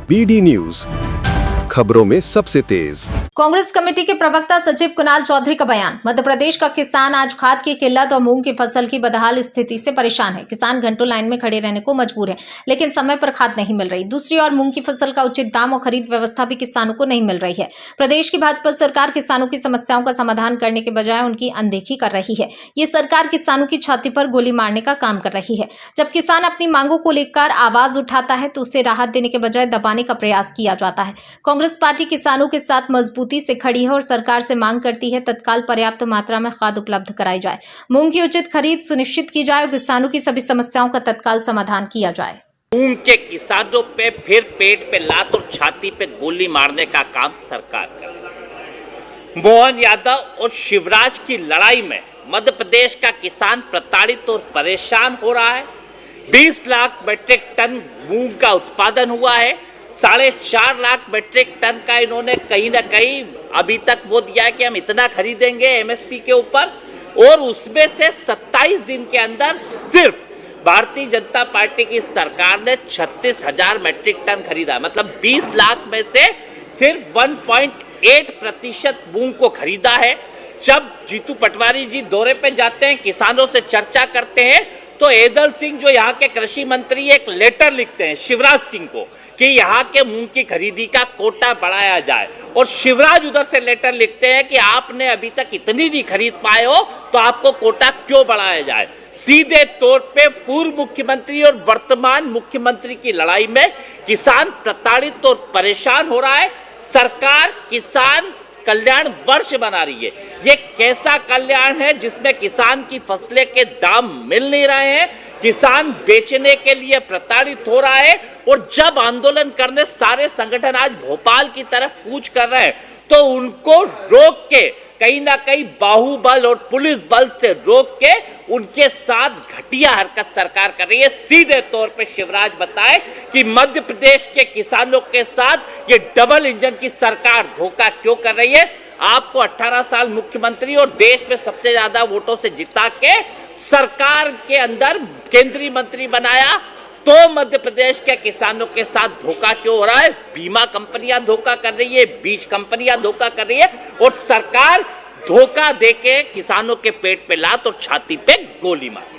BD news, खबरों में सबसे तेज। कांग्रेस कमेटी के प्रवक्ता सचिव कुणाल चौधरी का बयान। मध्य प्रदेश का किसान आज खाद की किल्लत और मूंग की फसल की बदहाल स्थिति से परेशान है। किसान घंटों लाइन में खड़े रहने को मजबूर है, लेकिन समय पर खाद नहीं मिल रही। दूसरी ओर मूंग की फसल का उचित दाम और खरीद व्यवस्था भी किसानों को नहीं मिल रही है। प्रदेश की भाजपा सरकार किसानों की समस्याओं का समाधान करने के बजाय उनकी अनदेखी कर रही है। ये सरकार किसानों की छाती पर गोली मारने का काम कर रही है। जब किसान अपनी मांगों को लेकर आवाज उठाता है तो उसे राहत देने के बजाय दबाने का प्रयास किया जाता है। कांग्रेस पार्टी किसानों के साथ मजबूती से खड़ी है और सरकार से मांग करती है तत्काल पर्याप्त मात्रा में खाद उपलब्ध कराई जाए, मूंग की उचित खरीद सुनिश्चित की जाए और किसानों की सभी समस्याओं का तत्काल समाधान किया जाए। मूंग के किसानों पे फिर पेट पे लात और छाती पे गोली मारने का काम सरकार कर रही है। मोहन यादव और शिवराज की लड़ाई में मध्य प्रदेश का किसान प्रताड़ित और परेशान हो रहा है। 20 लाख मीट्रिक टन मूंग का उत्पादन हुआ है। 4.5 लाख मीट्रिक टन का इन्होंने कहीं ना कहीं अभी तक वो दिया है कि हम इतना खरीदेंगे एमएसपी के ऊपर, और उसमें से 27 दिन के अंदर सिर्फ भारतीय जनता पार्टी की सरकार ने 36,000 मीट्रिक टन खरीदा है। मतलब 20 लाख में से सिर्फ 1.8% मूंग को खरीदा है। जब जीतू पटवारी जी दौरे पे जाते हैं, किसानों से चर्चा करते हैं, तो एदल सिंह जो यहाँ के कृषि मंत्री एक लेटर लिखते हैं शिवराज सिंह को कि यहाँ के मूंग की खरीदी का कोटा बढ़ाया जाए, और शिवराज उधर से लेटर लिखते हैं कि आपने अभी तक इतनी नहीं खरीद पाए हो तो आपको कोटा क्यों बढ़ाया जाए। सीधे तौर पे पूर्व मुख्यमंत्री और वर्तमान मुख्यमंत्री की लड़ाई में किसान प्रताड़ित और परेशान हो रहा है। सरकार किसान कल्याण वर्ष बना रही है। ये कैसा कल्याण है जिसमें किसान की फसलें के दाम मिल नहीं रहे हैं, किसान बेचने के लिए प्रताड़ित हो रहा है, और जब आंदोलन करने सारे संगठन आज भोपाल की तरफ कूच कर रहे हैं तो उनको रोक के कहीं ना कहीं बाहुबल और पुलिस बल से रोक के उनके साथ घटिया हरकत सरकार कर रही है। सीधे तौर पे शिवराज बताए कि मध्य प्रदेश के किसानों के साथ ये डबल इंजन की सरकार धोखा क्यों कर रही है। आपको 18 साल मुख्यमंत्री और देश में सबसे ज्यादा वोटों से जिता के सरकार के अंदर केंद्रीय मंत्री बनाया, तो मध्य प्रदेश के किसानों के साथ धोखा क्यों हो रहा है। बीमा कंपनियां धोखा कर रही है, बीज कंपनियां धोखा कर रही है, और सरकार धोखा देके किसानों के पेट पे लात और छाती पे गोली मार।